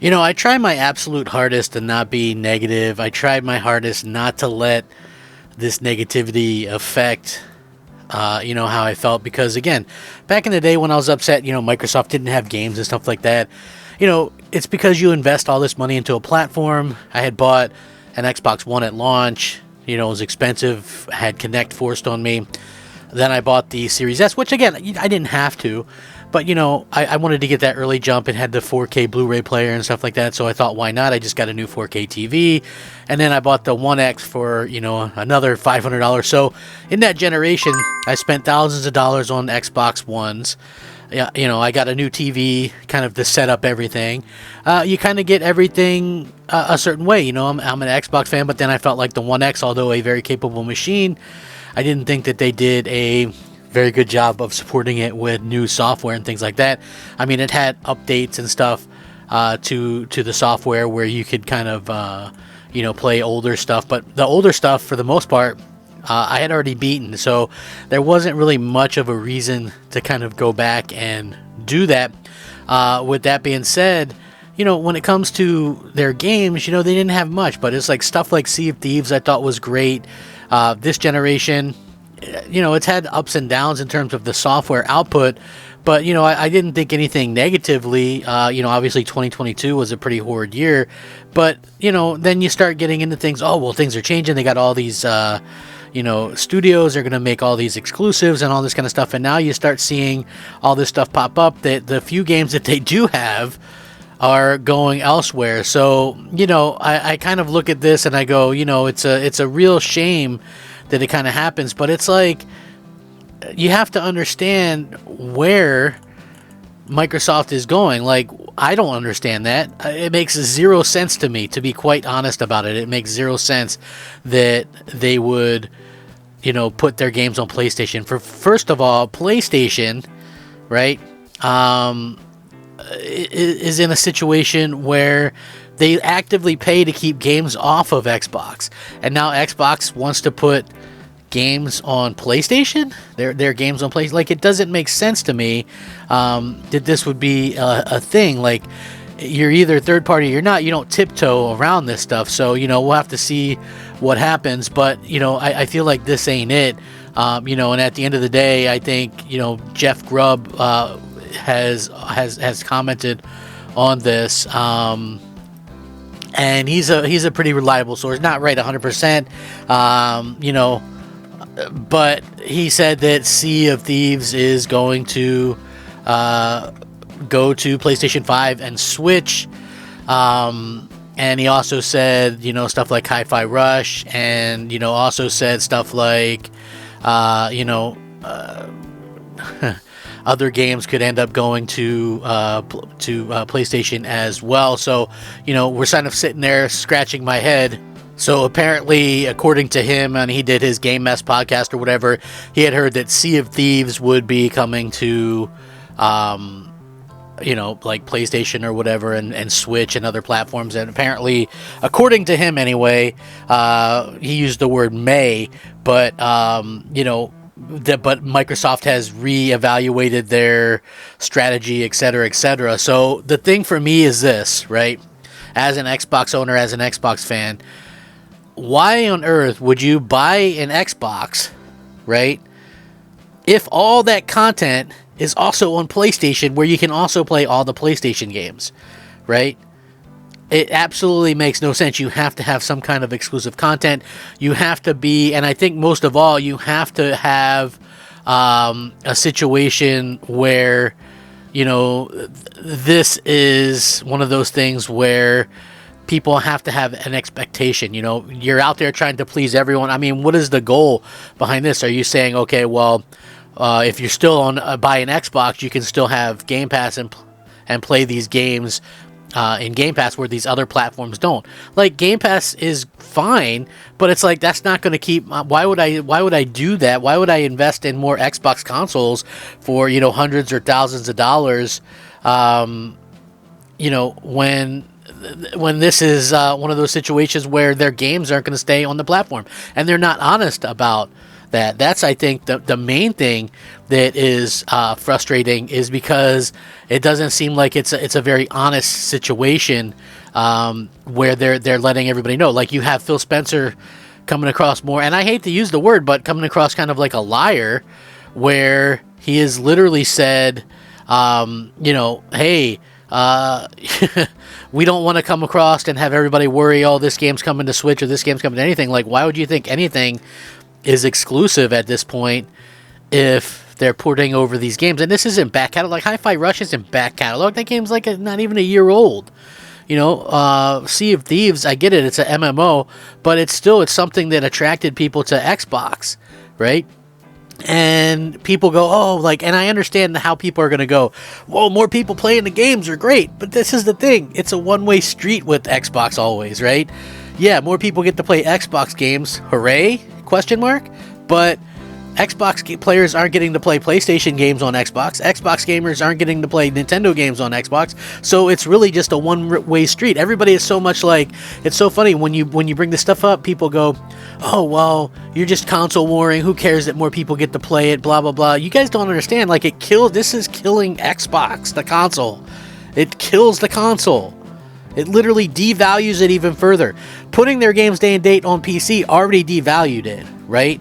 I tried my absolute hardest to not be negative. I tried my hardest not to let this negativity affect, how I felt. Because, again, back in the day when I was upset, Microsoft didn't have games and stuff like that. It's because you invest all this money into a platform. I had bought an Xbox One at launch. It was expensive. I had Kinect forced on me. Then I bought the Series S, which, again, I didn't have to. But, I wanted to get that early jump. It had the 4K Blu-ray player and stuff like that. So I thought, why not? I just got a new 4K TV. And then I bought the One X for, another $500. So in that generation, I spent thousands of dollars on Xbox Ones. Yeah, I got a new TV, kind of to set up everything. You kind of get everything a certain way. I'm an Xbox fan, but then I felt like the One X, although a very capable machine, I didn't think that they did a very good job of supporting it with new software and things like that. I mean, it had updates and stuff to the software where you could kind of, play older stuff. But the older stuff, for the most part, I had already beaten. So there wasn't really much of a reason to kind of go back and do that. With that being said, when it comes to their games, they didn't have much. But it's like stuff like Sea of Thieves I thought was great. This generation, it's had ups and downs in terms of the software output, but, I didn't think anything negatively. Obviously 2022 was a pretty horrid year, but, then you start getting into things. Oh, well, things are changing. They got all these, studios are going to make all these exclusives and all this kind of stuff. And now you start seeing all this stuff pop up that the few games that they do have are going elsewhere. So, I kind of look at this and I go, it's a real shame that it kind of happens, but it's like you have to understand where Microsoft is going. Like, I don't understand that. It makes zero sense to me, to be quite honest about it. It makes zero sense that they would, put their games on PlayStation. First of all, PlayStation, right, is in a situation where they actively pay to keep games off of Xbox, and now Xbox wants to put games on PlayStation. Their games on PlayStation. Like, it doesn't make sense to me that this would be a thing. Like, you're either third party or you're not. You don't tiptoe around this stuff. So we'll have to see what happens. But I feel like this ain't it. And at the end of the day, I think Jeff Grubb has commented on this. And he's a pretty reliable source, not right 100%, but he said that Sea of Thieves is going to go to PlayStation 5 and Switch, and he also said, stuff like Hi-Fi Rush, and, also said stuff like, other games could end up going to PlayStation as well. So, we're kind of sitting there scratching my head. So apparently, according to him, and he did his Game Mess podcast or whatever, he had heard that Sea of Thieves would be coming to, like PlayStation or whatever, and Switch and other platforms. And apparently, according to him anyway, he used the word may, but, but Microsoft has reevaluated their strategy, et cetera, et cetera. So the thing for me is this, right? As an Xbox owner, as an Xbox fan, why on earth would you buy an Xbox, right, if all that content is also on PlayStation, where you can also play all the PlayStation games, right? It absolutely makes no sense. You have to have some kind of exclusive content. You have to be, and I think most of all, you have to have a situation where, this is one of those things where people have to have an expectation. You're out there trying to please everyone. I mean, what is the goal behind this? Are you saying, okay, well, if you're still on buy an Xbox, you can still have Game Pass and play these games in Game Pass where these other platforms don't? Like, Game Pass is fine, but it's like, that's not going to keep. Why would I do that? Why would I invest in more Xbox consoles for hundreds or thousands of dollars? When this is one of those situations where their games aren't going to stay on the platform, and they're not honest about That's I think the main thing that is frustrating, is because it doesn't seem like it's a very honest situation, where they're letting everybody know. Like, you have Phil Spencer coming across more, and I hate to use the word, but coming across kind of like a liar, where he has literally said, hey, we don't want to come across and have everybody worry, oh, this game's coming to Switch or this game's coming to anything. Like, why would you think anything is exclusive at this point if they're porting over these games? And this isn't back catalog. Like, Hi-Fi Rush isn't back catalog. That game's like not even a year old. Sea of Thieves, I get it, it's a MMO, but it's something that attracted people to Xbox, right? And people go, oh, like, and I understand how people are going to go, well, more people playing the games are great, but this is the thing, it's a one-way street with Xbox always, right? Yeah, more people get to play Xbox games, hooray, question mark, but Xbox players aren't getting to play PlayStation games on Xbox. Xbox gamers aren't getting to play Nintendo games on Xbox. So it's really just a one-way street. Everybody is so much like, it's so funny when you bring this stuff up, people go, oh, well, you're just console warring. Who cares that more people get to play it, blah, blah, blah. You guys don't understand. Like, this is killing Xbox, the console. It kills the console. It literally devalues it even further. Putting their games day and date on PC already devalued it, right?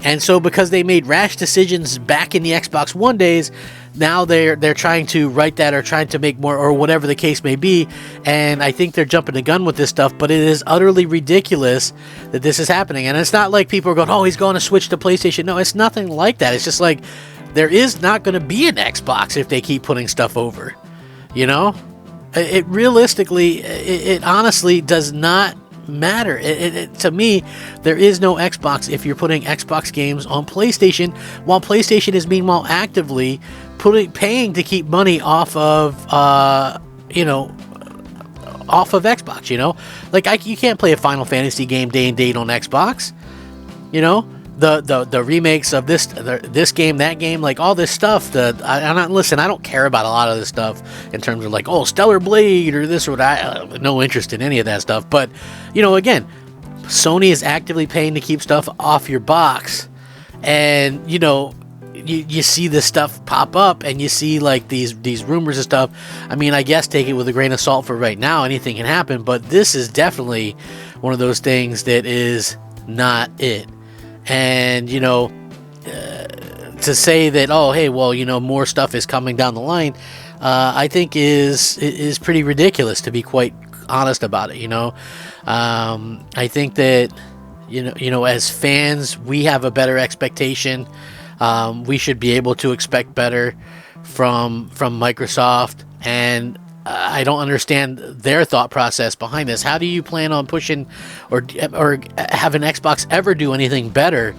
And so because they made rash decisions back in the Xbox One days, now they're trying to right that, or trying to make more, or whatever the case may be. And I think they're jumping the gun with this stuff, but it is utterly ridiculous that this is happening. And it's not like people are going, oh, he's going to switch to PlayStation. No, it's nothing like that. It's just like, there is not going to be an Xbox if they keep putting stuff over. It realistically, it honestly does not matter. To me, there is no Xbox if you're putting Xbox games on PlayStation, while PlayStation is meanwhile actively paying to keep money off of Xbox. Like, you can't play a Final Fantasy game day and date on Xbox. The remakes of this game, that game, like all this stuff. I don't care about a lot of this stuff in terms of like, oh, Stellar Blade or this or that. No interest in any of that stuff. But again, Sony is actively paying to keep stuff off your box, and you see this stuff pop up, and you see like these rumors and stuff. I mean, I guess take it with a grain of salt for right now. Anything can happen, but this is definitely one of those things that is not it. And to say that, oh, hey, well, more stuff is coming down the line, I think is pretty ridiculous, to be quite honest about it. I think that as fans, we have a better expectation. We should be able to expect better from Microsoft, and I don't understand their thought process behind this. How do you plan on pushing or have an Xbox ever do anything better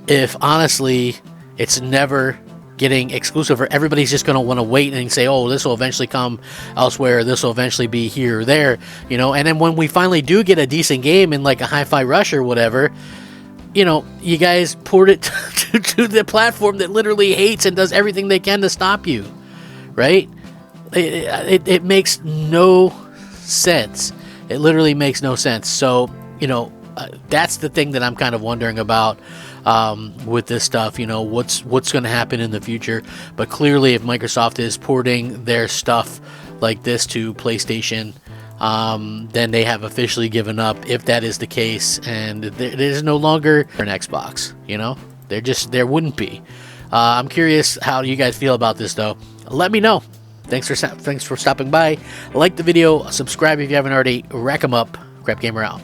if honestly it's never getting exclusive, or everybody's just going to want to wait and say, oh, this will eventually come elsewhere, this will eventually be here or there, and then when we finally do get a decent game in like a Hi-Fi Rush or whatever, you guys port it to the platform that literally hates and does everything they can to stop you, right? It makes no sense. It literally makes no sense. So, that's the thing that I'm kind of wondering about with this stuff. What's going to happen in the future. But clearly, if Microsoft is porting their stuff like this to PlayStation, then they have officially given up, if that is the case, and there's no longer an Xbox. There wouldn't be. I'm curious how you guys feel about this, though. Let me know. Thanks for stopping by. Like the video, subscribe if you haven't already. Rack 'em up. Crap Gamer out.